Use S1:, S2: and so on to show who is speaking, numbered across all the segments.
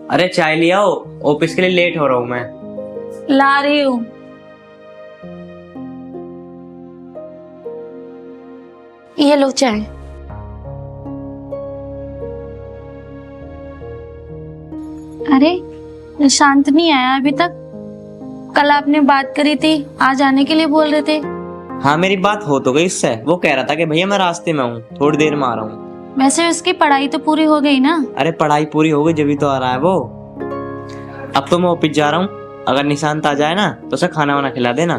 S1: अरे चाय ले आओ, ऑफिस के लिए लेट हो रहा हूँ मैं।
S2: ला रही हूँ। ये लो चाय। अरे शांत नहीं आया अभी तक। कल आपने बात करी थी, आज आने के लिए बोल रहे थे।
S1: हाँ मेरी बात हो तो गई इससे। वो कह रहा था कि भैया मैं रास्ते में हूँ, थोड़ी देर में आ रहा हूँ।
S2: वैसे उसकी पढ़ाई तो पूरी हो गई ना।
S1: अरे पढ़ाई पूरी हो गई जब तो आ रहा है वो। अब तो मैं ऑफिस जा रहा हूँ, अगर निशांत आ जाए ना तो उसे खाना वाना खिला देना।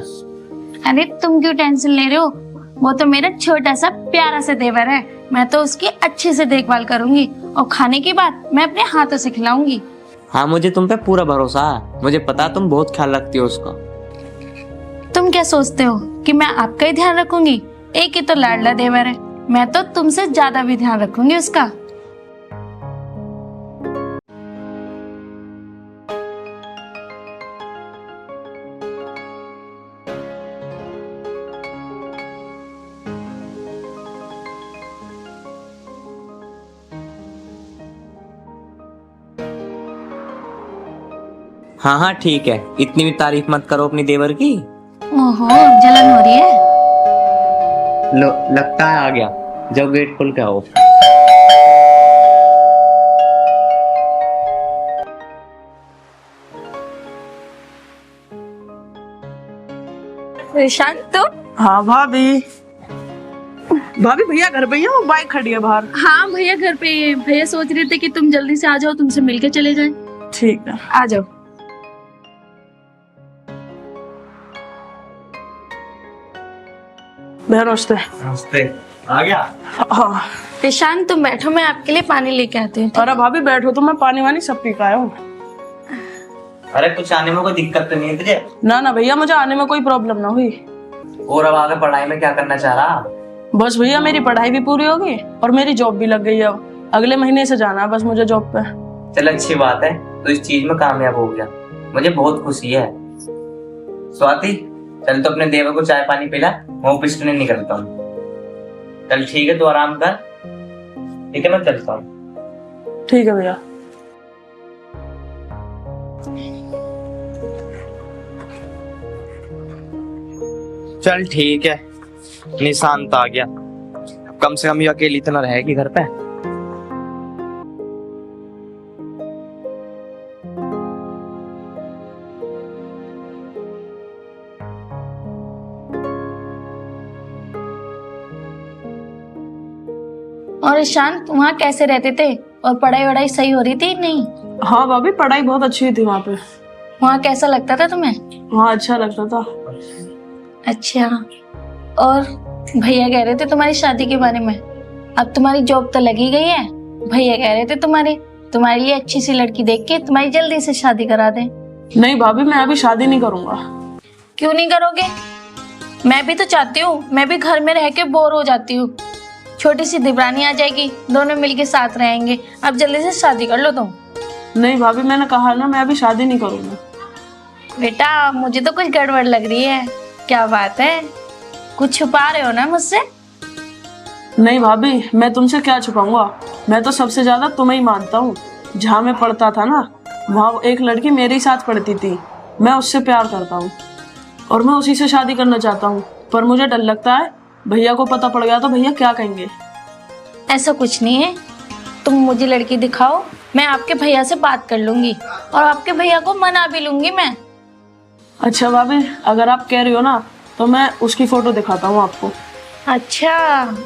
S2: अरे तुम क्यों टेंशन ले रहे हो? वो तो मेरा छोटा सा प्यारा सा देवर है। मैं तो उसकी अच्छे से देखभाल करूंगी और खाने की बात मैं अपने हाथों से खिलाऊंगी।
S1: हाँ मुझे तुम पे पूरा भरोसा है, मुझे पता है तुम बहुत ख्याल रखती हो उसका।
S2: तुम क्या सोचते हो कि मैं आपका ही ध्यान रखूंगी? एक ही तो लाडला देवर है, मैं तो तुमसे ज्यादा भी ध्यान रखूंगी उसका।
S1: हाँ हाँ ठीक है, इतनी भी तारीफ मत करो अपनी देवर की।
S2: ओहो, जलन हो रही है।
S1: लो लगता है आ गया, जब गेट खोल के आओ।
S2: शांत तो।
S3: हाँ भाभी। भाभी भैया घर पे ही हैं, वो बाइक खड़ी है बाहर।
S2: हाँ भैया घर पे ही है। भैया सोच रहे थे कि तुम जल्दी से आ जाओ, तुमसे मिलके चले जाएं।
S3: ठीक है।
S2: आ जाओ।
S3: भैया नमस्ते।
S1: नमस्ते। आ गया।
S3: हाँ।
S2: ईशान तुम बैठो, मैं आपके लिए पानी लेके आती हूँ।
S3: अरे भाभी बैठो, तो मैं पानी वानी सब पी के आया हूँ।
S1: अरे कुछ आने में कोई दिक्कत तो नहीं है तुझे?
S3: ना ना भैया, मुझे आने में कोई प्रॉब्लम ना हुई।
S1: और अब आगे पढ़ाई में क्या करना चाह रहा?
S3: बस भैया मेरी पढ़ाई भी पूरी होगी और मेरी जॉब भी लग गई है। अब अगले महीने से जाना है बस मुझे जॉब पे।
S1: चल अच्छी बात है, तो इस चीज में कामयाब हो गया, मुझे बहुत खुशी है। स्वाति चल तो अपने देवर को चाय पानी पिला, मैं ऑफिस के लिए निकलता हूँ। चल ठीक है, तो आराम कर। ठीक है मैं चलता हूँ।
S3: ठीक है भैया।
S1: चल ठीक है, निशांत आ गया, कम से कम ये अकेली तो ना रहेगी घर पे।
S2: और ईशान वहाँ कैसे रहते थे? और पढ़ाई वढ़ाई सही हो रही थी नहीं?
S3: हाँ भाभी पढ़ाई बहुत अच्छी थी वहाँ पे।
S2: वहाँ कैसा लगता था तुम्हें?
S3: वहाँ अच्छा लगता था।
S2: अच्छा। और भैया कह रहे थे तुम्हारी शादी के बारे में। अब तुम्हारी जॉब तो लगी गई है, भैया कह रहे थे तुम्हारे लिए अच्छी सी लड़की देख के तुम्हारी जल्दी से शादी करा दें।
S3: नहीं भाभी, मैं अभी शादी नहीं करूंगा।
S2: क्यों नहीं करोगे? मैं भी तो चाहती हूँ, मैं भी घर में रह के बोर हो जाती हूँ। छोटी सी दिबरानी आ जाएगी, दोनों मिलके साथ रहेंगे। अब जल्दी से शादी कर लो तुम।
S3: नहीं भाभी, मैंने कहा ना मैं अभी शादी नहीं करूंगा।
S2: बेटा मुझे तो कुछ गड़बड़ लग रही है। क्या बात है, कुछ छुपा रहे हो ना मुझसे?
S3: नहीं भाभी, मैं तुमसे क्या छुपाऊंगा, मैं तो सबसे ज्यादा तुम्हें ही मानता हूँ। जहाँ मैं पढ़ता था ना, वहाँ एक लड़की मेरे ही साथ पढ़ती थी। मैं उससे प्यार करता हूँ और मैं उसी से शादी करना चाहता हूँ, पर मुझे डर लगता है भैया को पता पड़ गया तो भैया क्या कहेंगे।
S2: ऐसा कुछ नहीं है, तुम मुझे लड़की दिखाओ, मैं आपके भैया से बात कर लूंगी और आपके भैया को मना भी लूंगी मैं।
S3: अच्छा भाभी, अगर आप कह रही हो ना तो मैं उसकी फोटो दिखाता हूँ आपको।
S2: अच्छा,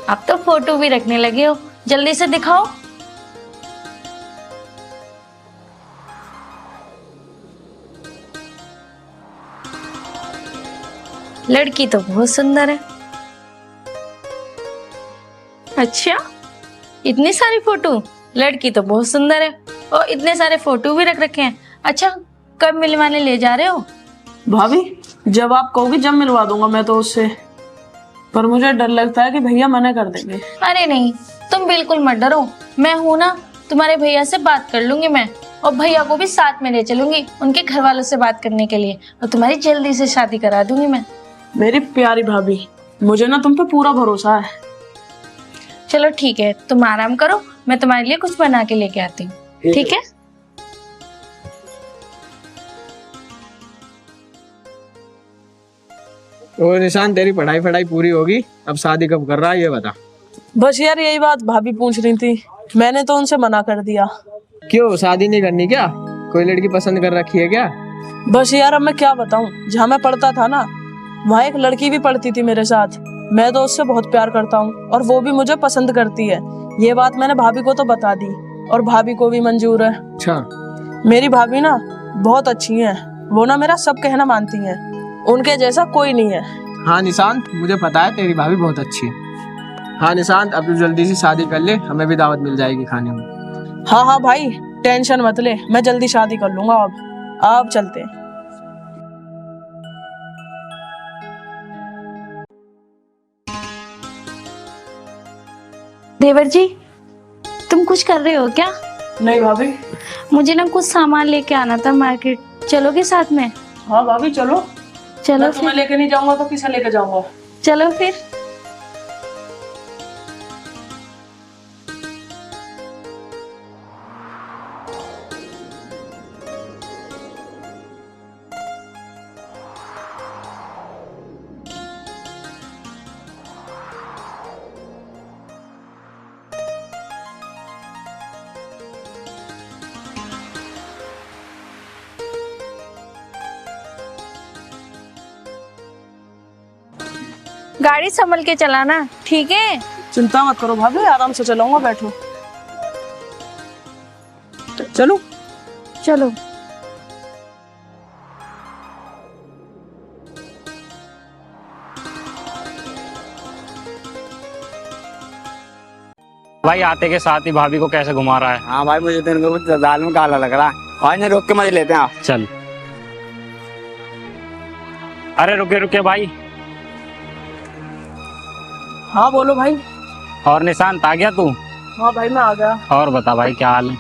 S2: अब तो फोटो भी रखने लगे हो, जल्दी से दिखाओ। लड़की तो बहुत सुंदर है। अच्छा, इतनी सारी फोटो? लड़की तो बहुत सुंदर है और इतने सारे फोटो भी रख रखे हैं। अच्छा, कब मिलवाने ले जा रहे हो?
S3: भाभी जब आप कहोगी जब मिलवा दूंगा मैं तो उससे, पर मुझे डर लगता है कि भैया मना कर देंगे।
S2: अरे नहीं, तुम बिल्कुल मत डरो, मैं हूं ना, तुम्हारे भैया से बात कर लूंगी मैं, और भैया को भी साथ में ले चलूंगी उनके घर वालों से बात करने के लिए, और तुम्हारी जल्दी से शादी करा दूंगी मैं।
S3: मेरी प्यारी भाभी, मुझे ना तुम पे पूरा भरोसा है।
S2: चलो ठीक है, तुम आराम करो, मैं तुम्हारे लिए कुछ बना के लेके आती हूँ। ठीक है?
S4: और निशान, तेरी पढ़ाई पढ़ाई पूरी होगी, अब शादी कब कर रहा है ये बता।
S3: बस यार यही बात भाभी पूछ रही थी, मैंने तो उनसे मना कर दिया।
S4: क्यों, शादी नहीं करनी क्या? कोई लड़की पसंद कर रखी है क्या?
S3: बस यार अब मैं क्या बताऊं, जहाँ मैं पढ़ता था ना वहाँ एक लड़की भी पढ़ती थी मेरे साथ। मैं तो उससे बहुत प्यार करता हूँ और वो भी मुझे पसंद करती है। ये बात मैंने भाभी को तो बता दी और भाभी को भी मंजूर है।
S4: अच्छा।
S3: मेरी भाभी ना बहुत अच्छी है, वो ना मेरा सब कहना मानती है, उनके जैसा कोई नहीं है।
S4: हाँ निशांत, मुझे पता है तेरी भाभी बहुत अच्छी है। हाँ निशांत, अब तू जल्दी से शादी कर ले, हमें भी दावत मिल जाएगी खाने में।
S3: हाँ हाँ भाई टेंशन मत ले, मैं जल्दी शादी कर लूंगा। अब चलते हैं।
S2: देवर जी, तुम कुछ कर रहे हो क्या?
S3: नहीं भाभी।
S2: मुझे ना कुछ सामान लेके आना था मार्केट, चलोगे साथ में?
S3: हाँ भाभी चलो।
S2: चलो
S3: मैं तुम्हें
S2: फिर।
S3: लेके नहीं जाऊंगा तो किसे लेके जाऊंगा?
S2: चलो फिर। गाड़ी संभल के चलाना, ठीक है?
S3: चिंता मत करो भाभी, आराम से चलाऊंगा, बैठो। चलो।
S2: चलो।
S5: भाई आते के साथ ही भाभी को कैसे घुमा रहा है।
S6: हाँ भाई, मुझे तो इनको कुछ दाल में काला लग रहा है। भाई ने रोक के मजे लेते हैं आप।
S5: चल। अरे रुके रुके भाई।
S3: हाँ बोलो भाई।
S5: और निशांत आ गया तू?
S3: हाँ भाई मैं आ गया।
S5: और बता भाई क्या हाल है?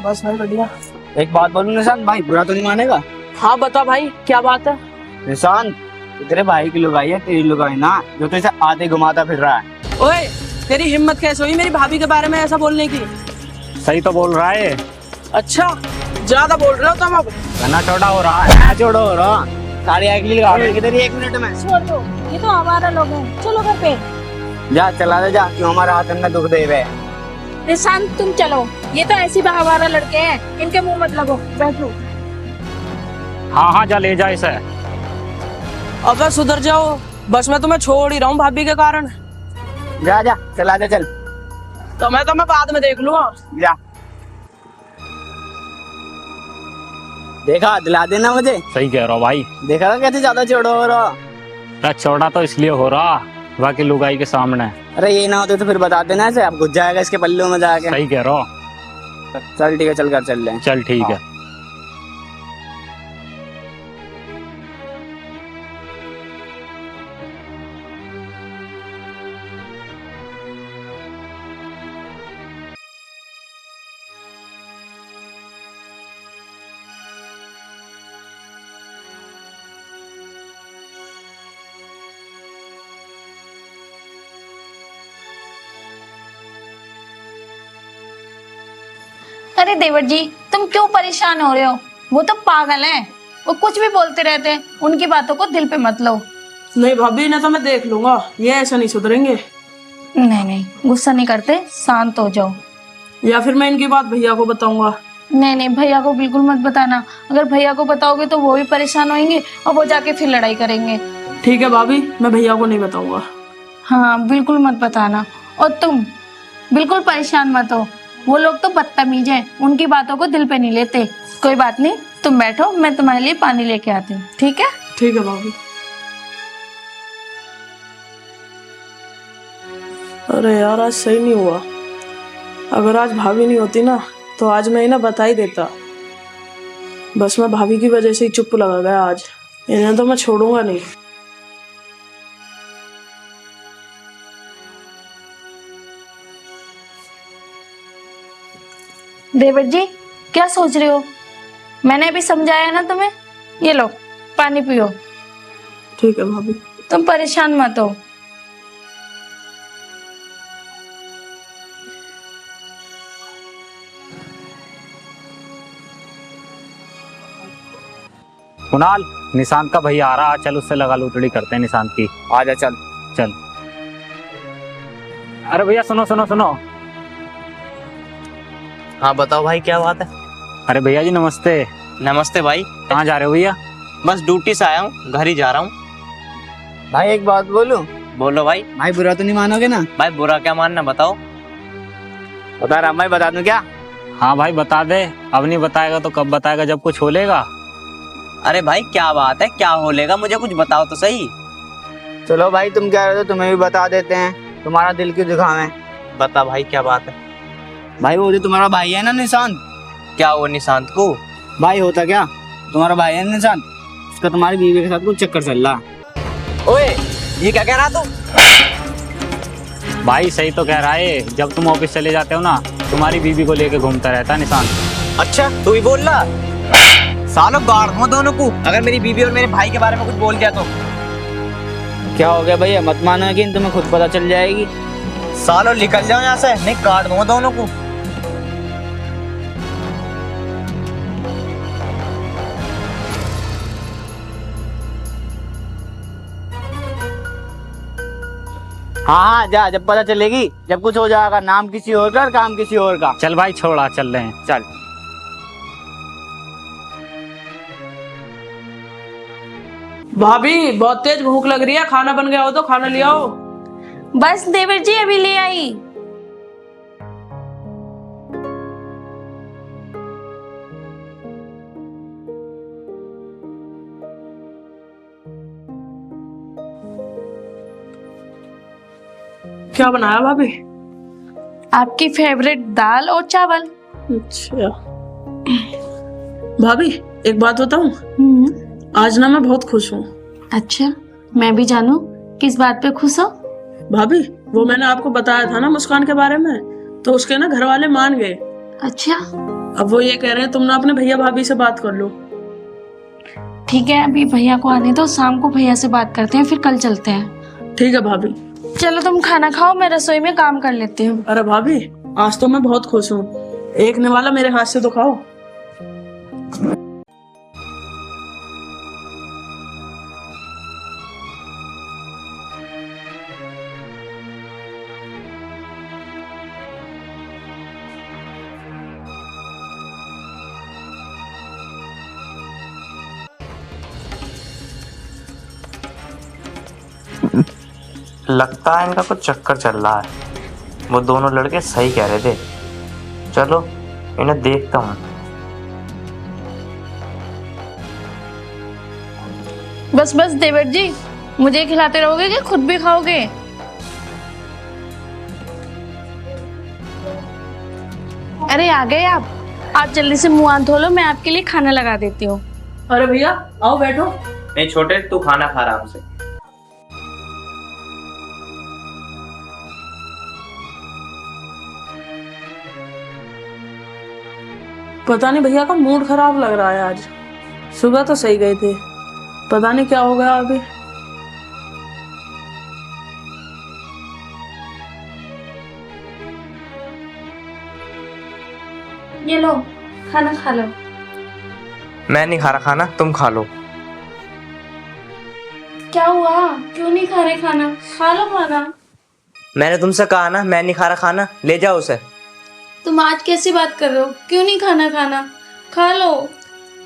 S3: बस भाई बढ़िया।
S6: एक बात बोलूं निशांत भाई, बुरा तो नहीं मानेगा?
S3: हाँ बता भाई क्या बात है?
S6: निशांत, तेरे भाई की लुगाई है, तेरी लुगाई ना, जो तो इसे आते घुमाता फिर रहा है।
S3: ओए तेरी हिम्मत कैसे हुई मेरी भाभी के बारे में ऐसा बोलने की?
S5: सही तो बोल रहा है।
S3: अच्छा ज्यादा बोल रहे हो तुम अब।
S5: घना छोटा हो रहा है।
S6: छोड़ो रहा साड़ी आग लगा देंगे तेरी 1 मिनट में।
S2: छोड़ दो, ये तो हमारा लोग हैं, चलो घर पे।
S6: जा चला दे जा, क्यों हमारा हाथ में दुख दे वे।
S2: निशांत तुम चलो, ये तो ऐसी हमारा लड़के हैं, इनके मुंह मत लगो, बैठो।
S5: हाँ हाँ जा ले जा इसे।
S3: अब सुधर जाओ, बस मैं तुम्हें छोड़ ही रहा हूँ भाभी के कारण।
S6: जा जा चला दे चल।
S3: तो मैं बाद में देख लूंगा।
S6: जा देखा, दिला देना मुझे।
S5: सही कह रहा हो भाई।
S6: देखा था कैसे ज्यादा छोड़ो हो रहा।
S5: अरे छोटा तो इसलिए हो रहा बाकी लुगाई के सामने।
S6: अरे ये ना होते तो फिर बता देना ऐसे, अब घुस जाएगा इसके पल्लों में जाके।
S5: सही कह रहा हो।
S6: चल ठीक है, चल कर चल ले।
S5: चल ठीक है।
S2: अरे देवर जी, तुम क्यों परेशान हो रहे हो? वो तो पागल हैं, वो कुछ भी बोलते रहते हैं, उनकी बातों को दिल पे मत लो।
S3: नहीं भाभी, इन्हें तो मैं देख लूंगा, ये ऐसा नहीं सुधरेंगे।
S2: नहीं नहीं, गुस्सा नहीं करते, शांत हो जाओ।
S3: या फिर मैं इनकी बात भैया को बताऊंगा।
S2: नहीं नहीं, भैया को बिल्कुल मत बताना। अगर भैया को बताओगे तो वो भी परेशान होंगे और वो जाके फिर लड़ाई करेंगे।
S3: ठीक है भाभी, मैं भैया को नहीं बताऊंगा।
S2: हाँ बिल्कुल मत बताना। और तुम बिल्कुल परेशान मत हो, वो लोग तो बदतमीज हैं, उनकी बातों को दिल पे नहीं लेते। कोई बात नहीं, तुम बैठो, मैं तुम्हारे लिए पानी लेके आती हूँ, ठीक है?
S3: ठीक है भाभी। अरे यार आज सही नहीं हुआ, अगर आज भाभी नहीं होती ना तो आज मैं इन्हें बता ही देता। बस मैं भाभी की वजह से ही चुप लगा गया आज, इन्हें तो मैं छोड़ूंगा नहीं।
S2: देवर जी, क्या सोच रहे हो? मैंने अभी समझाया ना तुम्हें, ये लो पानी पियो।
S3: ठीक है भाभी।
S2: तुम परेशान मत हो।
S5: कुणाल, निशांत का भैया आ रहा, चल उससे लगा लुतड़ी करते हैं निशांत की।
S6: आजा चल।
S5: चल। अरे भैया सुनो सुनो सुनो।
S1: हाँ बताओ भाई, क्या बात है?
S5: अरे भैया जी नमस्ते।
S1: नमस्ते भाई।
S5: कहाँ जा रहे हो भैया?
S1: बस ड्यूटी से आया हूँ, घर ही जा रहा हूँ।
S6: भाई एक बात बोलूं?
S1: बोलो भाई।
S6: भाई बुरा तो नहीं मानोगे ना?
S1: भाई बुरा क्या मानना, बताओ।
S6: बता रहा मैं, बता दूं क्या?
S5: हाँ भाई बता दे, अब नहीं बताएगा तो कब बताएगा, जब कुछ होलेगा।
S1: अरे भाई क्या बात है, क्या होलेगा, मुझे कुछ बताओ तो सही।
S6: चलो भाई, तुम कह रहे हो तुम्हें भी बता देते हैं, तुम्हारा दिल क्यों दुखावें।
S1: बता भाई क्या बात है।
S6: भाई वो जो तुम्हारा भाई है ना निशांत,
S1: क्या वो निशांत को?
S6: भाई होता क्या, तुम्हारा भाई है ना निशांत, उसका तुम्हारी बीवी के साथ कुछ चक्कर चल रहा।
S1: ओए ये क्या कह रहा तू?
S5: भाई सही तो कह रहा है, जब तुम ऑफिस चले जाते हो ना, तुम्हारी बीवी को लेके घूमता रहता है निशांत।
S1: अच्छा तू ही बोल रहा? सालों गाड़ दूं दोनों को, अगर मेरी बीवी और मेरे भाई के बारे में कुछ बोल दिया तो।
S6: क्या हो गया भैया, मत मानो कि तुम्हें खुद पता चल जाएगी।
S1: सालों निकल जाओ यहाँ से, नहीं काट दूंगा दोनों को।
S6: हाँ हाँ जा, जब पता चलेगी, जब कुछ हो जाएगा, नाम किसी और का और काम किसी और का।
S5: चल भाई छोड़ा, चल रहे हैं।
S6: चल।
S3: भाभी बहुत तेज भूख लग रही है, खाना बन गया हो तो खाना ले आओ।
S2: बस देवर जी अभी ले आई।
S3: क्या बनाया भाभी?
S2: आपकी फेवरेट दाल और चावल।
S3: अच्छा भाभी एक बात बताऊं, आज ना मैं बहुत खुश हूँ।
S2: अच्छा, मैं भी जानूं किस बात पे खुश हो?
S3: भाभी वो मैंने आपको बताया था ना मुस्कान के बारे में, तो उसके ना घर वाले मान गए।
S2: अच्छा
S3: अब वो ये कह रहे हैं तुम ना अपने भैया भाभी से बात कर लो।
S2: ठीक है, अभी भैया को आने दो, शाम को भैया से बात करते हैं, फिर कल चलते हैं।
S3: ठीक है भाभी।
S2: चलो तुम खाना खाओ, मैं रसोई में काम कर लेती हूँ।
S3: अरे भाभी आज तो मैं बहुत खुश हूँ, एक निवाला मेरे हाथ से तो खाओ।
S1: लगता है इनका कुछ चक्कर चल रहा है, वो दोनों लड़के सही कह रहे थे। चलो इन्हें देखता हूँ।
S2: बस बस देवर जी, मुझे खिलाते रहोगे कि खुद भी खाओगे? अरे आ गए आप जल्दी से मुंह हाथ धो लो, मैं आपके लिए खाना लगा देती हूँ।
S3: अरे भैया आओ बैठो।
S1: नहीं छोटे, तू खाना खा आराम से।
S3: पता नहीं भैया का मूड खराब लग रहा है आज, सुबह तो सही गए थे, पता नहीं क्या हो गया अभी।
S2: ये लो खाना खा लो।
S1: मैं नहीं खा रहा खाना, तुम खा लो।
S2: क्या हुआ, क्यों नहीं खा रहे खाना? खा लो खाना।
S1: मैंने तुमसे कहा ना मैं नहीं खा रहा खाना, ले जाओ उसे।
S2: तुम आज कैसी बात कर रहे हो? क्यों नहीं खाना? खाना खा लो।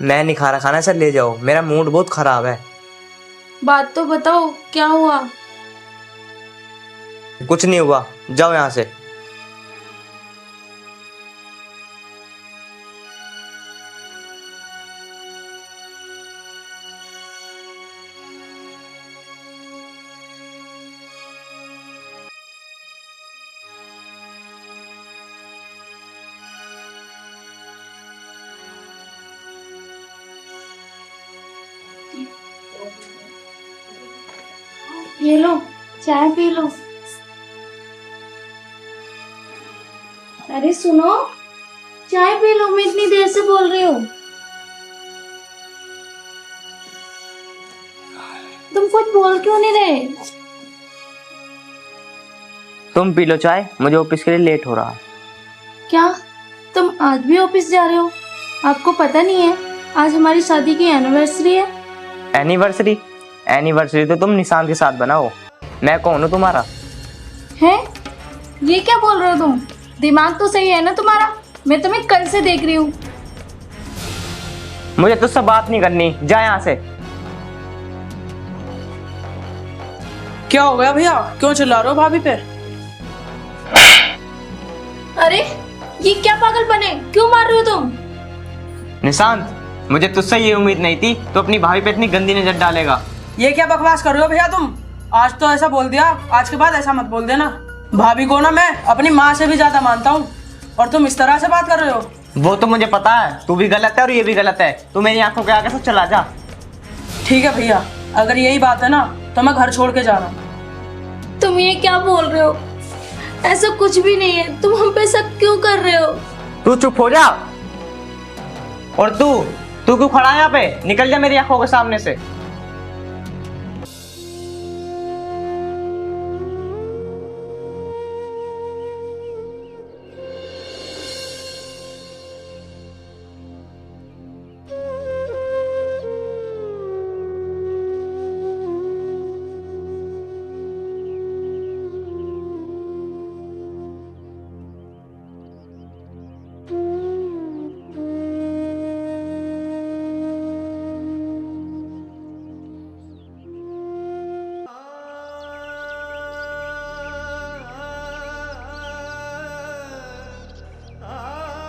S1: मैं नहीं खा रहा खाना, सर ले जाओ, मेरा मूड बहुत खराब है।
S2: बात तो बताओ, क्या हुआ?
S1: कुछ नहीं हुआ, जाओ यहाँ से।
S2: ये लो चाय पी लो। अरे सुनो, चाय पी लो, मैं इतनी देर से बोल रही हूँ। तुम कुछ बोल क्यों नहीं रहे?
S1: तुम पी लो चाय, मुझे ऑफिस के लिए लेट हो रहा है।
S2: क्या तुम आज भी ऑफिस जा रहे हो? आपको पता नहीं है आज हमारी शादी की एनिवर्सरी है।
S1: एनिवर्सरी? एनिवर्सरी तो तुम निशांत के साथ बनाओ, मैं कौन हूँ तुम्हारा?
S2: है? ये क्या बोल रहे हो तुम? दिमाग तो सही है ना तुम्हारा? मैं तुम्हें कल से देख रही हूँ।
S1: मुझे तुझसे बात नहीं करनी, जा यहाँ से।
S3: क्या हो गया भैया, क्यों चिल्ला रहे हो भाभी पे?
S2: अरे ये क्या पागलपन है, क्यों मार रहे हो तुम?
S1: निशांत, मुझे तुझसे ये उम्मीद नहीं थी तो अपनी भाभी पे इतनी गंदी नजर डालेगा।
S3: ये क्या बकवास कर रहे हो भैया तुम? आज तो ऐसा बोल दिया, आज के बाद ऐसा मत बोल देना। भाभी को ना मैं अपनी माँ से भी ज्यादा मानता हूँ, और तुम इस तरह से बात कर रहे हो।
S1: वो तो मुझे पता है, तू भी गलत है और ये भी गलत है। तू मेरी आंखों के आगे से चला जा।
S3: ठीक है भैया, अगर यही बात है ना तो मैं घर छोड़ के जा रहा हूँ।
S2: तुम ये क्या बोल रहे हो? ऐसा कुछ भी नहीं है, तुम हम पे शक क्यों कर रहे हो?
S1: तू चुप हो जा। और तू क्यों खड़ा है यहाँ पे? निकल जा मेरी आंखों के सामने से।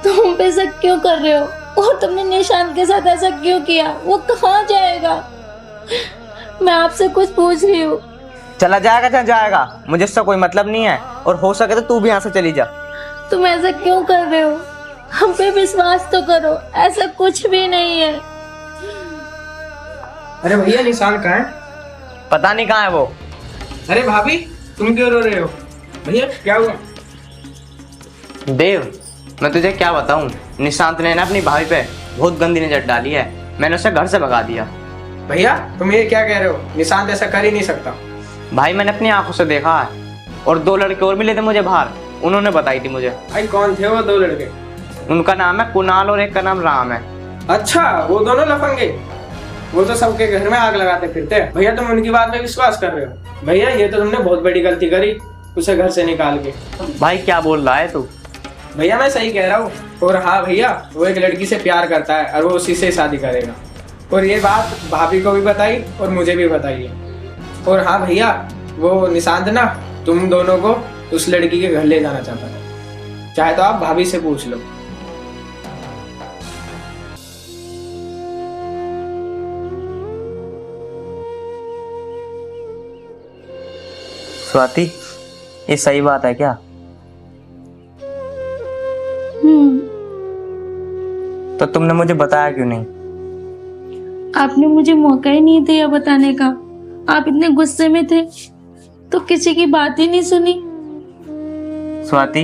S2: तुम हम पे शक क्यों कर रहे हो? और तुमने निशांत के साथ ऐसा क्यों किया? वो कहाँ जाएगा? मैं आपसे कुछ पूछ रही हूँ।
S1: चला जाएगा जहाँ जाएगा, मुझे इससे कोई मतलब नहीं है। और हो सके तो तू भी यहाँ से चली जा।
S2: तुम ऐसा क्यों कर रहे हो? हम पे विश्वास तो करो, ऐसा कुछ भी नहीं है।
S4: अरे भैया निशांत कहाँ है?
S1: पता नहीं कहाँ है वो।
S4: अरे भाभी तुम क्यों रो रहे हो? भैया क्या हुआ?
S1: देव, मैं तुझे क्या बताऊं, निशांत ने ना अपनी भाभी पे बहुत गंदी नजर डाली है। मैंने उसे घर से भगा दिया।
S4: भैया तुम ये क्या कह रहे हो? निशांत ऐसा कर ही नहीं सकता।
S1: भाई मैंने अपनी आंखों से देखा है, और 2 लड़के और मिले थे मुझे बाहर, उन्होंने बताई थी मुझे।
S4: भाई कौन थे वो 2 लड़के?
S1: उनका नाम है कुणाल और एक का नाम राम है।
S4: अच्छा वो दोनों लफंगे, वो तो सबके घर में आग लगाते फिरते हैं। भैया तुम उनकी बात पे विश्वास कर रहे हो? भैया ये तो तुमने बहुत बड़ी गलती करी, उसे घर से निकाल के।
S1: भाई क्या बोल रहा है तू?
S4: भैया मैं सही कह रहा हूँ। और हाँ भैया, वो एक लड़की से प्यार करता है और वो उसी से शादी करेगा। और ये बात भाभी को भी बताई और मुझे भी बताई है। और हाँ भैया, वो निशांत ना तुम दोनों को उस लड़की के घर ले जाना चाहता है। चाहे तो आप भाभी से पूछ लो।
S1: स्वाति, ये सही बात है क्या? तो तुमने मुझे बताया क्यों नहीं?
S2: आपने मुझे मौका ही नहीं दिया बताने का। आप इतने गुस्से में थे तो किसी की बात ही नहीं सुनी।
S1: स्वाति,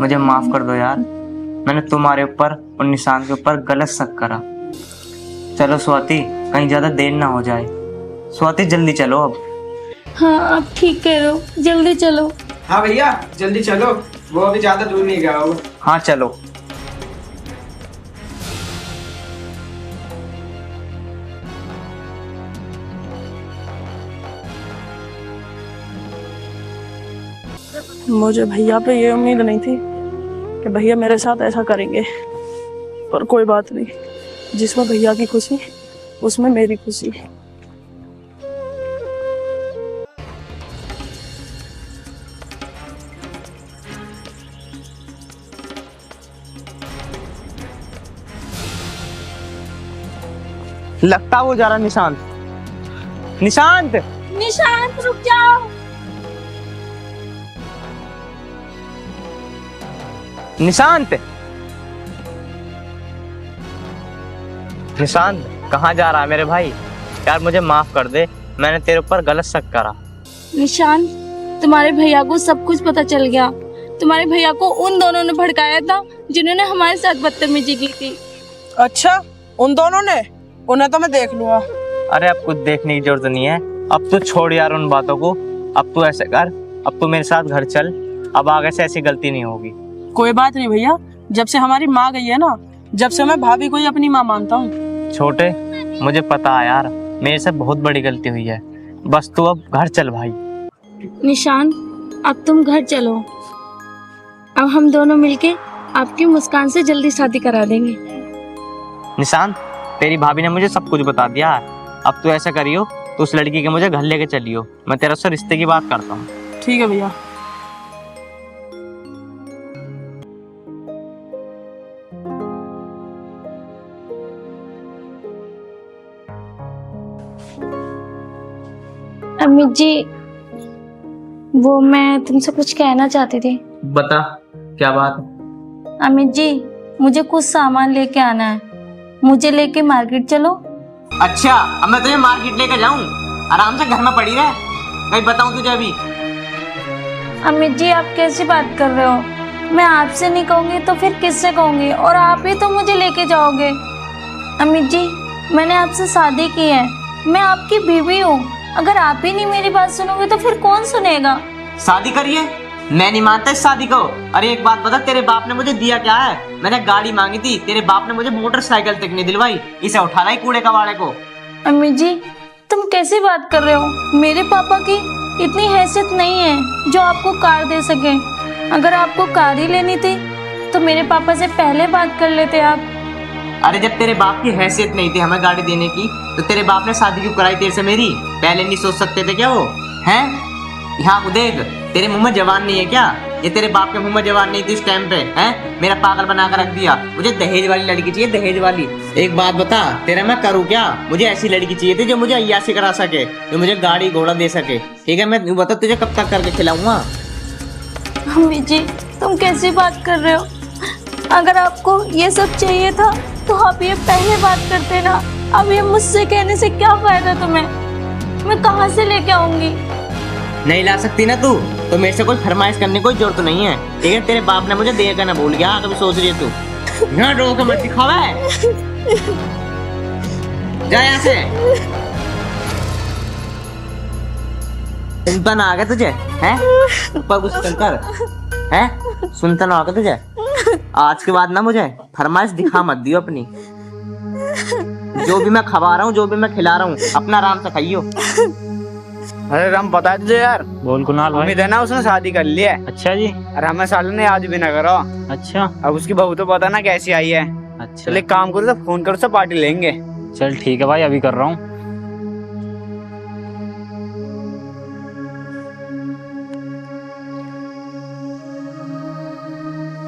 S1: मुझे माफ कर दो यार, मैंने तुम्हारे ऊपर और निशांत के ऊपर गलत शक करा। चलो स्वाति, कहीं ज्यादा देर ना हो जाए। स्वाति जल्दी चलो अब।
S2: हाँ आप ठीक कह रहे हो, जल्दी चलो।
S4: हाँ भैया जल्दी चलो, वो अभी ज्यादा दूर नहीं गया होगा।
S1: हाँ चलो।
S3: मुझे भैया पे ये उम्मीद नहीं थी कि भैया मेरे साथ ऐसा करेंगे, पर कोई बात नहीं, जिसमें भैया की खुशी उसमें मेरी खुशी।
S1: लगता वो जा रहा निशांत। निशांत,
S2: निशांत रुक जाओ।
S1: निशांत, निशांत कहाँ जा रहा है मेरे भाई? यार मुझे माफ कर दे, मैंने तेरे ऊपर गलत शक करा।
S2: निशांत, तुम्हारे भैया को सब कुछ पता चल गया। तुम्हारे भैया को उन दोनों ने भड़काया था जिन्होंने हमारे साथ बदतमीजी की थी।
S3: अच्छा, उन दोनों ने? उन्हें तो मैं देख लूंगा।
S1: अरे अब कुछ देखने की जरूरत नहीं है, अब तू छोड़ यार उन बातों को। अब तू ऐसे कर, अब तू मेरे साथ घर चल, अब आगे से ऐसी गलती नहीं होगी।
S3: कोई बात नहीं भैया, जब से हमारी माँ गई है ना, जब से मैं भाभी को ही अपनी माँ मानता हूँ।
S1: छोटे, मुझे पता है यार, मेरे से बहुत बड़ी गलती हुई है। बस तू अब घर चल भाई।
S2: निशान, अब तुम घर चलो। अब हम दोनों मिलके आपकी मुस्कान से जल्दी शादी करा देंगे।
S1: निशांत, तेरी भाभी ने मुझे सब कुछ बता दिया है। अब तू ऐसा करियो, तो उस लड़की के मुझे घर लेके चलियो। मैं तेरे से रिश्ते की बात करता हूँ।
S3: ठीक है भैया।
S2: अमित जी, वो मैं तुमसे कुछ कहना चाहती थी।
S1: बता, क्या बात?
S2: अमित जी, मुझे कुछ सामान लेके आना है, मुझे लेके मार्केट चलो।
S1: अच्छा, अब मैं तुझे मार्केट लेकर जाऊँ? आराम से घर में पड़ी रह। कहीं बताऊँ तुझे अभी?
S2: अमित जी, आप कैसी बात कर रहे हो? मैं आपसे नहीं कहूँगी तो फिर किससे कहूँगी, और आप ही तो मुझे लेके जाओगे। अमित जी, मैंने आपसे शादी की है, मैं आपकी बीवी हूँ। अगर आप ही नहीं मेरी बात सुनोगे तो फिर कौन सुनेगा?
S1: शादी करिए? मैं नहीं मानता इस शादी को। अरे एक बात बता, तेरे बाप ने मुझे दिया क्या है? मैंने गाड़ी मांगी थी, तेरे बाप ने मुझे मोटरसाइकिल तक नहीं दिलवाई। इसे उठा लाई कूड़े कबाड़े को।
S2: अम्मी जी, तुम कैसी बात कर रहे हो? मेरे पापा की इतनी हैसियत नहीं है जो आपको कार दे सके। अगर आपको कार ही लेनी थी तो मेरे पापा से पहले बात कर लेते आप।
S1: अरे जब तेरे बाप की हैसियत नहीं थी हमें गाड़ी देने की, तो तेरे बाप ने शादी क्यों कराई तेरे से मेरी? पहले नहीं सोच सकते थे क्या वो? हैं? यहाँ को देख, तेरे मुंह में जवान नहीं है क्या? ये तेरे बाप के मुंह में जवान नहीं थी इस टाइम पे, हैं? मेरा पागल बना कर रख दिया। मुझे दहेज वाली लड़की चाहिए, दहेज वाली। एक बात बता, तेरा मैं करूँ क्या? मुझे ऐसी लड़की चाहिए थी जो मुझे अय्याशी करा सके, जो मुझे गाड़ी घोड़ा दे सके। ठीक है, मैं बता तुझे कब तक करके खिलाऊंगा?
S2: अम्मी जी, तुम कैसी बात कर रहे हो? अगर आपको ये सब चाहिए था तो आप ये पहले बात करते ना। अब ये मुझसे कहने से क्या फायदा तुम्हें? मैं कहाँ से लेके आऊंगी?
S1: नहीं ला सकती ना तू, तो मेरे से कोई फरमाइश करने की कोई जरूरत नहीं है। ठीक है, तेरे बाप ने मुझे देगा ना भूल गया। कभी सोच रही है तू? यहाँ रोक मत दिखावे, जा यहाँ से। सुनता ना आ गया तुझे? हैं? ऊपर कुछ चलकर हैं? सुनता ना आ गया तुझे? आज के बाद ना मुझे फरमाइश दिखा मत दियो अपनी। जो भी मैं खवा रहा हूँ, जो भी मैं खिला रहा हूँ, अपना आराम से खाइयो।
S6: अरे राम, पता है तुझे यार?
S5: बोल कुणाल भाई।
S6: उम्मीद है ना उसने शादी कर ली है।
S5: अच्छा जी।
S6: और हमें साले ने याद भी ना करो।
S5: अच्छा
S6: अब उसकी बहू तो पता ना कैसी आई है।
S5: अच्छा,
S6: चल एक काम करो, तो फोन करो, सब पार्टी लेंगे।
S5: चल ठीक है भाई, अभी कर रहा हूँ।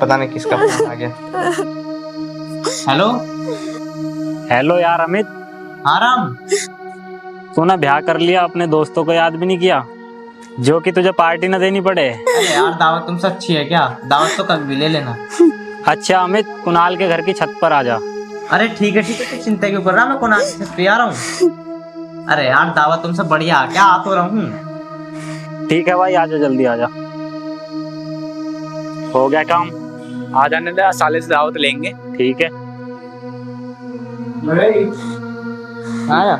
S1: पता नहीं किसका फोन आ गया। हेलो
S5: हेलो यार अमित,
S1: हाँ राम।
S5: तूने ब्याह कर लिया, अपने दोस्तों को याद भी नहीं किया जो कि तुझे पार्टी न देनी पड़े।
S1: अरे यार, दावत तुमसे अच्छी है क्या? दावत तो कल भी ले लेना।
S5: अच्छा अमित, कुणाल के घर की छत पर आ जा।
S1: अरे ठीक है, तो चिंता क्यों कर रहा, मैं कुणाल की छत पे आ रहा हूँ। अरे यार, दावत तुमसे बढ़िया, क्या आ तो रहा हूँ।
S5: ठीक है भाई, आजा जल्दी आजा। हो गया काम?
S6: आ जाने दे, साले से दावत लेंगे।
S5: ठीक है।
S1: आया,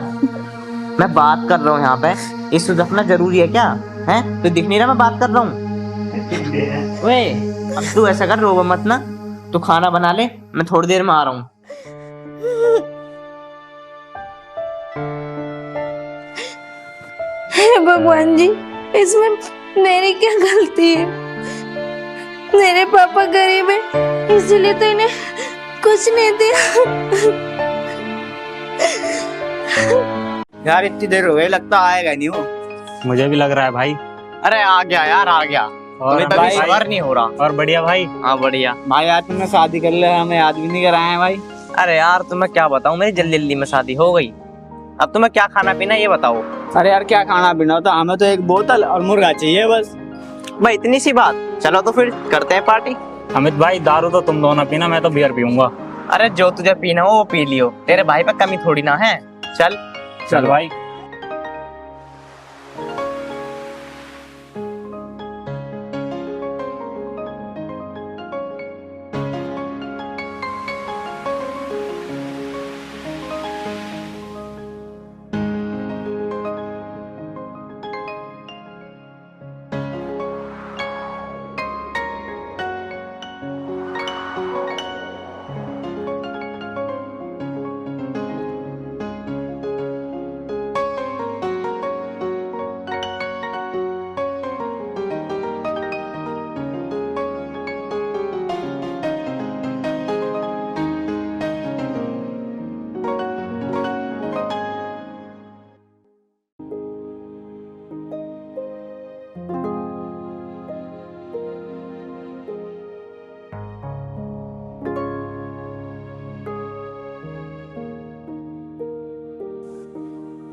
S1: मैं बात कर रहा हूँ यहाँ पे। इस रखना जरूरी है क्या? है तो दिख नहीं रहा मैं बात कर रहा हूँ? ओए, अब तू ऐसा कर, रो मत ना। तू खाना बना ले, मैं थोड़ी देर में आ रहा हूँ।
S2: हे भगवान जी, इसमें मेरी क्या गलती है? मेरे पापा गरीब है, इसीलिए तो इन्हें कुछ नहीं दिया।
S6: यार इतनी देर हो गई, लगता आएगा नहीं वो।
S5: मुझे भी लग रहा है भाई।
S6: अरे आ गया यार, आ गया।
S5: और
S6: अभी
S5: भाई,
S6: सबर नहीं हो रहा।
S5: और बढ़िया भाई।
S1: हाँ बढ़िया।
S6: भाई यार तुमने शादी कर लिया, हमें याद भी नहीं कराए हैं भाई।
S1: अरे यार, तुम्हें क्या बताऊँ, मेरी जल्दी जल्दी में शादी हो गई। अब तुम्हें क्या खाना पीना ये बताओ।
S6: अरे यार क्या खाना पीना होता, हमें तो एक बोतल और मुर्गा चाहिए बस।
S1: भाई इतनी सी बात, चलो तो फिर करते हैं पार्टी।
S5: अमित भाई, दारू तो तुम दोनों पीना, मैं तो बियर पीऊंगा।
S1: अरे जो तुझे पीना हो वो पी लियो, तेरे भाई पे कमी थोड़ी ना है। चल
S5: चल भाई।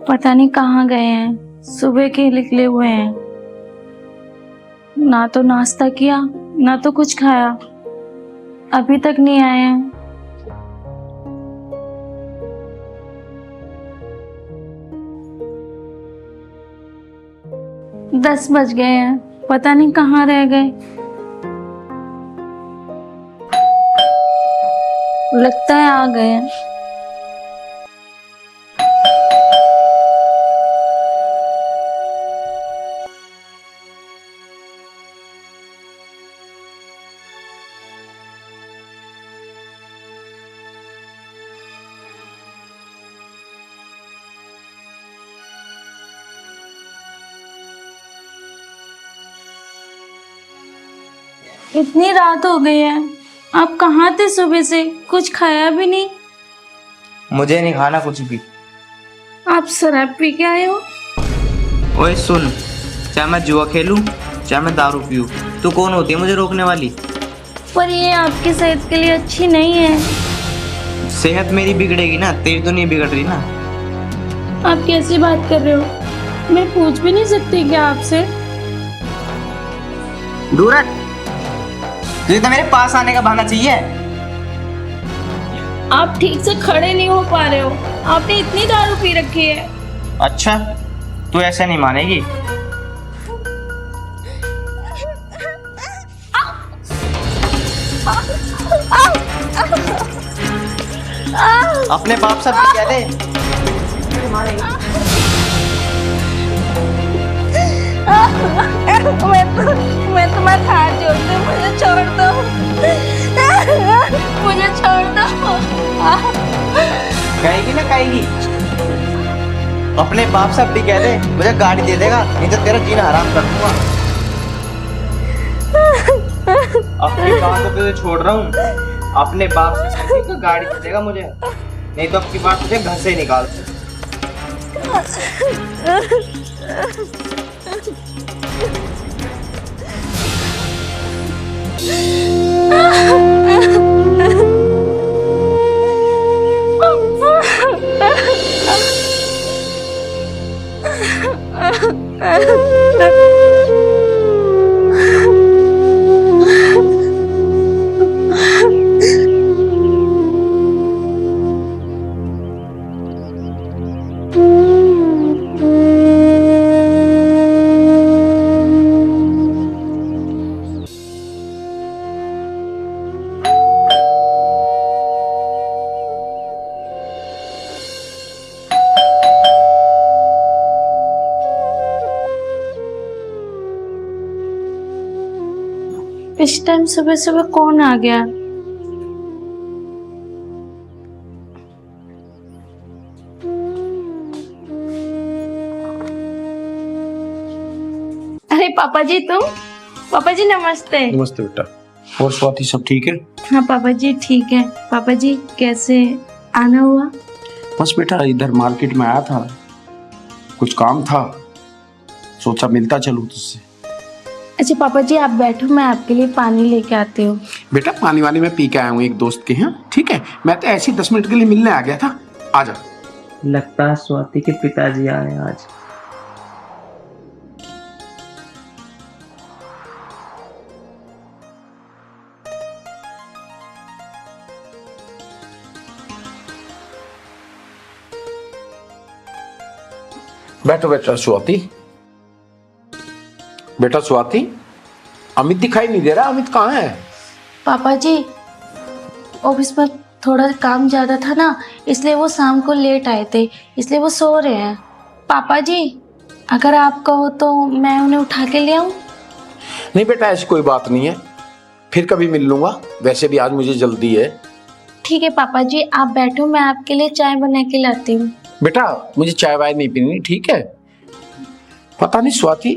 S2: पता नहीं कहाँ गए हैं, सुबह के निकले हुए हैं। ना तो नाश्ता किया ना तो कुछ खाया, अभी तक नहीं आए हैं। दस बज गए हैं, पता नहीं कहाँ रह गए। लगता है आ गए हैं। इतनी रात हो गई है, आप कहाँ थे सुबह से? कुछ खाया भी नहीं।
S1: मुझे नहीं खाना कुछ भी।
S2: आप शराब पी के आए हो?
S1: ओए सुन, चाहे मैं जुआ खेलूं चाहे मैं दारू पीऊं, तू कौन होती है मुझे रोकने वाली?
S2: पर ये आपकी सेहत के लिए अच्छी नहीं है।
S1: सेहत मेरी बिगड़ेगी ना, तेरी तो नहीं बिगड़ रही ना।
S2: आप कैसी बात कर रहे हो? मैं पूछ भी नहीं सकती क्या आपसे?
S1: दूर हट, तुझे तो मेरे पास आने का बहाना चाहिए।
S2: आप ठीक से खड़े नहीं हो पा रहे हो, आपने इतनी दारू पी रखी है।
S1: अच्छा, तू ऐसे नहीं मानेगी। अपने बाप से भी कह दे।
S2: मैं तुम्हारे हाथ जोड़ती हूँ, मुझे छोड़ दो। मुझे छोड़ दो।
S1: कहेगी ना कहेगी, अपने बाप से भी कह दे, मुझे गाड़ी दे देगा, नहीं तो तेरा जीना हराम कर दूंगा। अपनी बात तो तुझे छोड़ रहा हूँ, अपने बाप से कह दे तो गाड़ी दे देगा मुझे, नहीं तो अपनी बात तुझे घर से ही निकाल दे।
S2: इस टाइम सुबह सुबह कौन आ गया? अरे पापा जी, तुम? पापा जी नमस्ते।
S7: नमस्ते बेटा। और स्वाति सब ठीक है?
S2: हाँ पापा जी ठीक है। पापा जी कैसे आना हुआ?
S7: बस बेटा इधर मार्केट में आया था, कुछ काम था, सोचा मिलता चलूं तुझसे।
S2: अच्छा पापा जी आप बैठो, मैं आपके लिए पानी लेके आती हूँ।
S7: बेटा पानी वानी में पी के आया हूँ एक दोस्त के यहाँ, ठीक है? मैं तो ऐसे ही 10 मिनट के लिए मिलने आ गया था। आजा।
S1: लगता है स्वाति के पिताजी आए आज।
S7: बैठो बेटा स्वाति। बेटा स्वाति, अमित दिखाई नहीं दे रहा, अमित कहाँ है?
S2: पापा जी ऑफिस में थोड़ा काम ज्यादा था ना, इसलिए वो शाम को लेट आए थे, इसलिए वो सो रहे हैं। पापा जी अगर आप कहो तो मैं उन्हें उठा के ले आऊं?
S7: नहीं बेटा ऐसी कोई बात नहीं है, फिर कभी मिल लूंगा, वैसे भी आज मुझे जल्दी है।
S2: ठीक है पापा जी आप बैठो, मैं आपके लिए चाय बना के लाती हूँ।
S7: बेटा मुझे चाय वाय नहीं पीनी, ठीक है? पता नहीं स्वाति,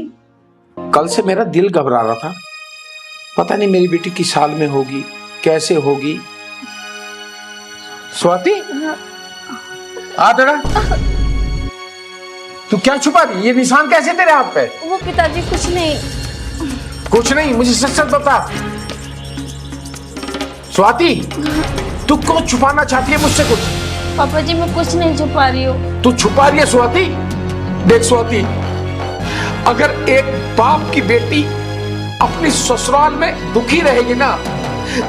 S7: कल से मेरा दिल घबरा रहा था, पता नहीं मेरी बेटी किस साल में होगी, कैसे होगी। स्वाति आ बेटा, तू क्या छुपा रही? ये निशान कैसे तेरे हाथ पे?
S2: वो पिताजी कुछ नहीं।
S7: कुछ नहीं, मुझे सच सच बता। स्वाति तू क्यों छुपाना चाहती है मुझसे कुछ?
S2: पापा जी मैं कुछ नहीं छुपा रही हूँ।
S7: तू छुपा रही है स्वाति। देख स्वाति, अगर एक बाप की बेटी अपनी ससुराल में दुखी रहेगी ना,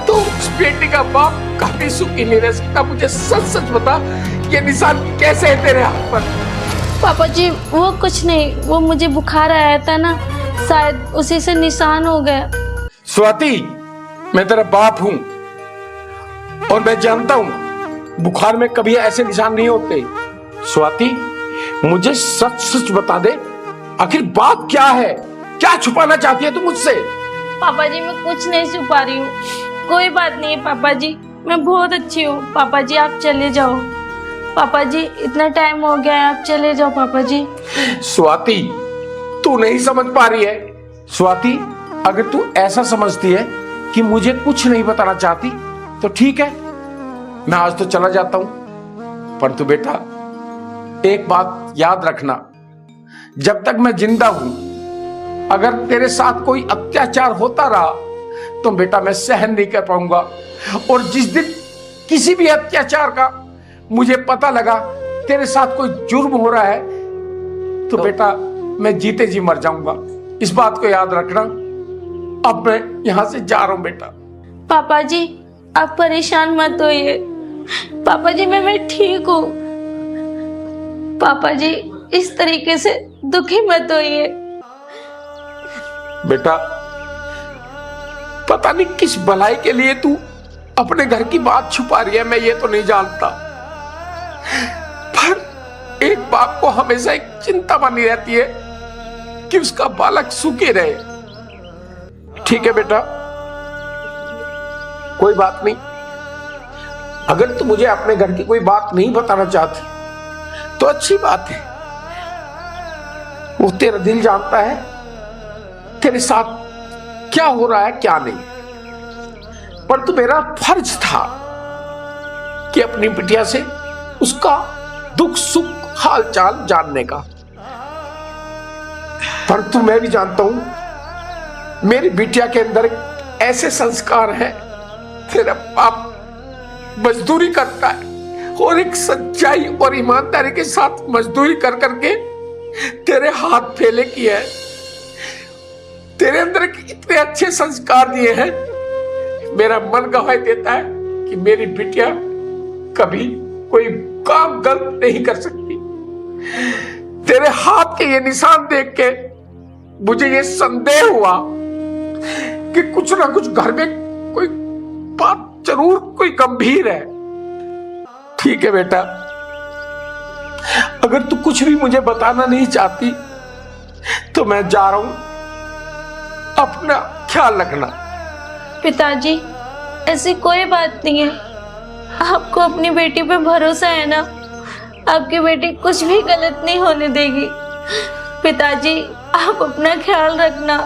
S7: तो उस बेटी का बाप कभी सुखी नहीं रह सकता। मुझे सच सच बता, ये निशान कैसे है तेरे हाथ पर?
S2: पापा जी वो कुछ नहीं, वो मुझे बुखार आया था ना, शायद उसी से निशान हो गया।
S7: स्वाति, मैं तेरा बाप हूं और मैं जानता हूं बुखार में कभी ऐसे निशान नहीं होते। स्वाति, मुझे सच सच बता दे, आखिर बात क्या है? क्या छुपाना चाहती है तू मुझसे?
S2: पापा जी मैं कुछ नहीं छुपा रही हूँ, कोई बात नहीं है पापा जी, मैं बहुत अच्छी हूँ। पापा जी आप चले जाओ, पापा जी इतना टाइम हो गया है, आप चले जाओ पापा जी।
S7: स्वाति, तू नहीं समझ पा रही है। स्वाति, अगर तू ऐसा समझती है कि मुझे कुछ नहीं बताना चाहती तो ठीक है, मैं आज तो चला जाता हूं। पर तू बेटा एक बात याद रखना, जब तक मैं जिंदा हूं, अगर तेरे साथ कोई अत्याचार होता रहा तो बेटा मैं सहन नहीं कर पाऊंगा। और जिस दिन किसी भी अत्याचार का मुझे पता लगा, तेरे साथ कोई जुर्म हो रहा है, तो बेटा मैं जीते जी मर जाऊंगा। इस बात को याद रखना। अब मैं यहां से जा रहा हूं बेटा।
S2: पापा जी आप परेशान मत होइए, पापा जी मैं ठीक हूँ। पापा जी इस तरीके से दुखी मत होइए।
S7: बेटा पता नहीं किस भलाई के लिए तू अपने घर की बात छुपा रही है, मैं ये तो नहीं जानता, पर एक बाप को हमेशा एक चिंता बनी रहती है कि उसका बालक सुखी रहे। ठीक है बेटा, कोई बात नहीं। अगर तू मुझे अपने घर की कोई बात नहीं बताना चाहती तो अच्छी बात है, वो तेरा दिल जानता है तेरे साथ क्या हो रहा है क्या नहीं। पर तो मेरा फर्ज था कि अपनी बिटिया से उसका दुख सुख हाल चाल जानने का। परंतु मैं भी जानता हूं मेरी बिटिया के अंदर ऐसे संस्कार हैं, तेरा बाप मजदूरी करता है और एक सच्चाई और ईमानदारी के साथ मजदूरी कर करके तेरे हाथ फैले किए हैं, तेरे अंदर इतने अच्छे संस्कार दिए हैं। मेरा मन गवाही देता है कि मेरी बिटिया कभी कोई काम गलत नहीं कर सकती। तेरे हाथ के ये निशान देख के मुझे ये संदेह हुआ कि कुछ ना कुछ घर में कोई बात जरूर कोई गंभीर है। ठीक है बेटा, अगर तू कुछ भी मुझे बताना नहीं चाहती तो मैं जा रहा हूं, अपना ख्याल रखना।
S2: पिताजी ऐसी कोई बात नहीं है, आपको अपनी बेटी पे भरोसा है ना, आपकी बेटी कुछ भी गलत नहीं होने देगी। पिताजी आप अपना ख्याल रखना।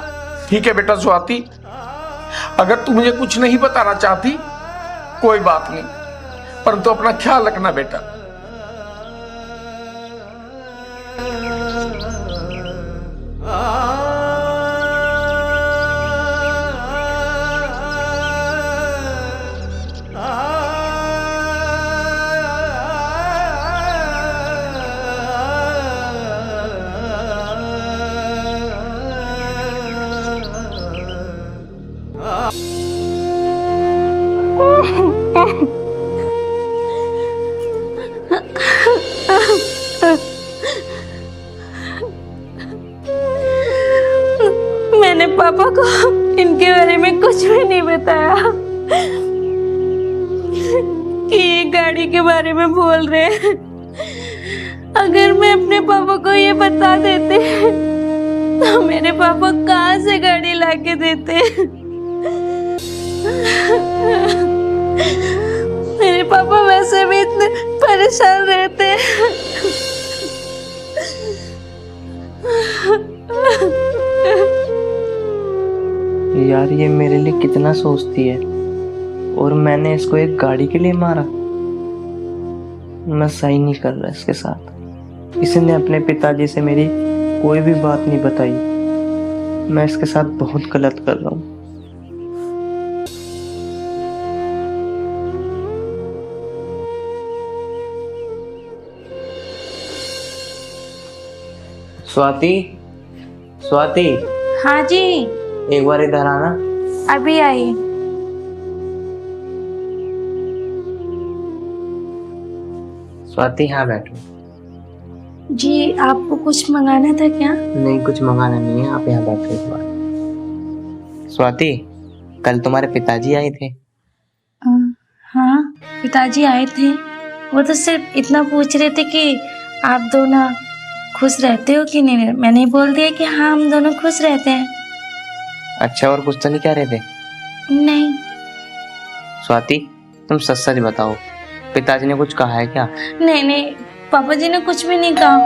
S7: ठीक है बेटा स्वाति, अगर तू मुझे कुछ नहीं बताना चाहती कोई बात नहीं, परंतु अपना ख्याल रखना बेटा।
S2: मैंने पापा को इनके बारे में कुछ भी नहीं बताया कि ये गाड़ी के बारे में बोल रहे हैं। अगर मैं अपने पापा को ये बता देते तो मेरे पापा कहाँ से गाड़ी लाके देते। मेरे पापा वैसे भी इतने परेशान रहते हैं।
S8: यार ये मेरे लिए कितना सोचती है और मैंने इसको एक गाड़ी के लिए मारा। मैं सही नहीं कर रहा इसके साथ। इसने अपने पिताजी से मेरी कोई भी बात नहीं बताई। मैं इसके साथ बहुत गलत कर रहा हूँ। स्वाति, स्वाति,
S2: हाँ जी,
S8: एक बार इधर आना।
S2: अभी आई।
S8: स्वाति, हाँ बैठो।
S2: जी, आपको कुछ मंगाना था क्या?
S8: नहीं, कुछ मंगाना नहीं है, आप यहाँ बैठो एक बार। स्वाति, कल तुम्हारे पिताजी आए थे।
S2: हाँ, पिताजी आए थे। वो तो सिर्फ इतना पूछ रहे थे कि आप दोनों खुश रहते हो कि नहीं। मैंने बोल दिया कि हाँ, हम दोनों खुश रहते हैं।
S8: अच्छा, और कुछ तो नहीं कह रहे थे?
S2: नहीं।
S8: स्वाति, तुम सच सच बताओ, पिताजी ने कुछ कहा है क्या?
S2: नहीं नहीं, पापा जी ने कुछ भी नहीं कहा।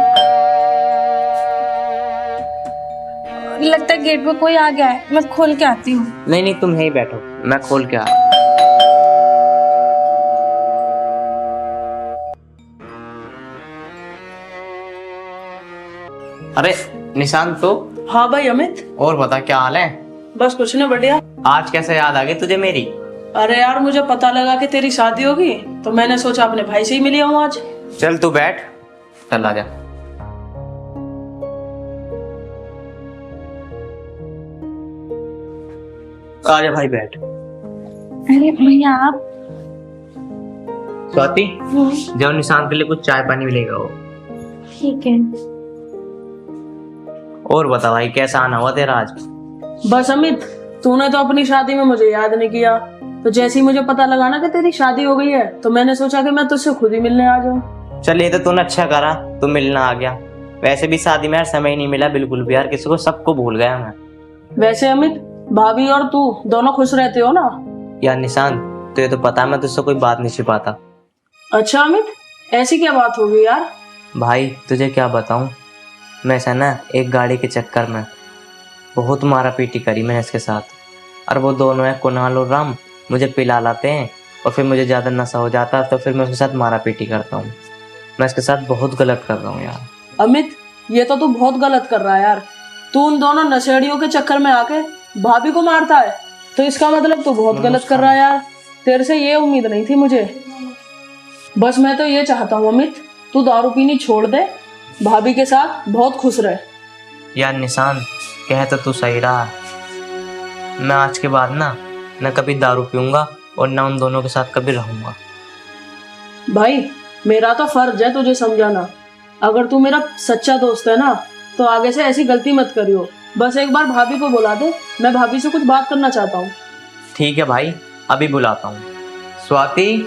S2: लगता है गेट पे कोई आ गया है, मैं खोल के आती हूँ।
S8: नहीं नहीं, तुम यहीं बैठो, मैं खोल के आ। अरे निशांत, तो
S3: हाँ भाई अमित,
S8: और बता, क्या हाल है?
S3: बस कुछ नहीं, बढ़िया।
S8: आज कैसे याद आ गई तुझे मेरी?
S3: अरे यार, मुझे पता लगा कि तेरी शादी होगी तो मैंने सोचा अपने भाई से ही मिली हूँ आज।
S8: चल तू बैठ, चल आजा। आजा भाई, बैठ।
S2: अरे भैया आप।
S8: स्वाति, जब निशांत के लिए कुछ चाय पानी मिलेगा वो।
S2: ठीक है।
S8: और बता भाई, कैसा आना हुआ तेरा आज?
S3: बस अमित, तूने तो अपनी शादी में मुझे याद नहीं किया, तो जैसे ही मुझे पता लगा ना कि तेरी शादी हो गई है तो मैंने सोचा कि मैं तुझसे खुद ही मिलने आ जाऊं।
S8: चल, ये तो तूने अच्छा करा, तू मिलना आ गया। वैसे भी शादी में यार समय ही नहीं मिला बिल्कुल भी यार, किसी को सबको भूल गया मैं।
S3: वैसे अमित, भाभी और तू दोनों खुश रहते हो ना?
S8: यार निशांत, तुझे तो पता है मैं तुझसे कोई बात नहीं छिपाता।
S3: अच्छा अमित, ऐसी क्या बात होगी यार?
S8: भाई तुझे क्या बताऊं, मैं ऐसा ना एक गाड़ी के चक्कर में बहुत मारा पीटी करी मैंने इसके साथ। और वो दोनों है कुणाल और राम, मुझे पिला लाते हैं और फिर मुझे ज़्यादा नशा हो जाता है तो फिर मैं उसके साथ मारा पीटी करता हूँ। मैं इसके साथ बहुत गलत कर रहा हूँ यार।
S3: अमित, ये तो तू बहुत गलत कर रहा है यार। तू उन दोनों नशेड़ियों के चक्कर में आके भाभी को मारता है, तो इसका मतलब तू बहुत गलत कर रहा है यार। तेरे से ये उम्मीद नहीं थी मुझे। बस मैं तो ये चाहता हूँ अमित, तू दारू पीनी छोड़ दे, भाभी के साथ बहुत खुश रहे।
S8: यार निशांत, कह तो तू सही रहा। मैं आज के बाद ना न कभी दारू पीऊंगा और ना उन दोनों के साथ कभी रहूंगा।
S3: भाई, मेरा तो फर्ज है तुझे समझाना। अगर तू मेरा सच्चा दोस्त है ना तो आगे से ऐसी गलती मत करियो। बस एक बार भाभी को बुला दे, मैं भाभी से कुछ बात करना चाहता हूँ।
S8: ठीक है भाई, अभी बुलाता हूँ। स्वाति,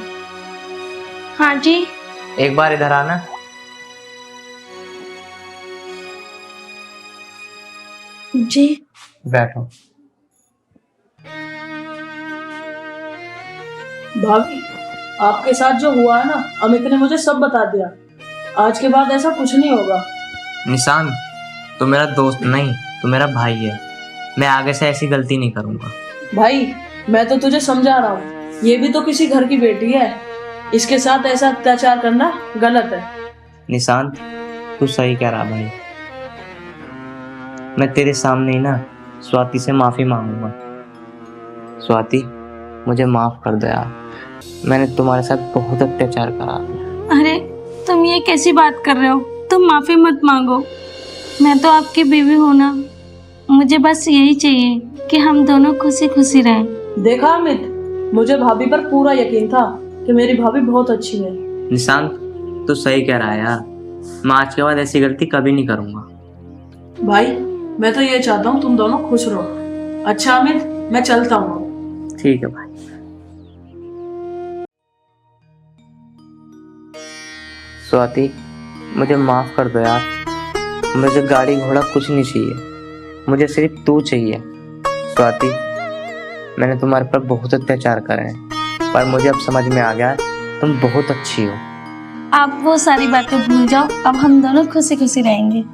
S2: हाँ जी।
S8: एक बार इधर आना।
S2: जी।
S8: बैठो।
S3: भाभी, आपके साथ जो हुआ है ना, अमित ने मुझे सब बता दिया। आज के बाद ऐसा कुछ नहीं होगा।
S8: निशांत, तू मेरा दोस्त नहीं, तू मेरा भाई है। मैं आगे से ऐसी गलती नहीं करूंगा।
S3: भाई, मैं तो तुझे समझा रहा हूँ, ये भी तो किसी घर की बेटी है, इसके साथ ऐसा अत्याचार करना गलत है।
S8: निशांत, तू सही कह रहा भाई। मैं तेरे सामने ही ना स्वाति से माफी मांगूंगा। स्वाति, मुझे माफ कर दो यार, मैंने तुम्हारे साथ बहुत अत्याचार करा।
S2: अरे तुम ये कैसी बात कर रहे हो? तुम माफी मत मांगो, मैं तो आपकी बीवी हूँ ना। मुझे बस यही चाहिए कि हम दोनों खुशी खुशी रहें।
S3: देखा अमित, मुझे भाभी पर पूरा यकीन था कि मेरी भाभी बहुत अच्छी है।
S8: निशांत, तू सही कह रहा है यार, मैं आज के बाद ऐसी गलती कभी नहीं करूंगा।
S3: भाई, मैं तो ये चाहता हूँ तुम दोनों खुश रहो। अच्छा अमित, मैं चलता हूँ।
S8: ठीक है भाई। स्वाति, मुझे माफ कर दो यार, मुझे गाड़ी घोड़ा कुछ नहीं चाहिए, मुझे सिर्फ तू चाहिए। स्वाति, मैंने तुम्हारे पर बहुत अत्याचार करे हैं, पर मुझे अब समझ में आ गया तुम बहुत अच्छी हो।
S2: आप वो सारी बातें भूल जाओ, अब हम दोनों खुशी खुशी रहेंगे।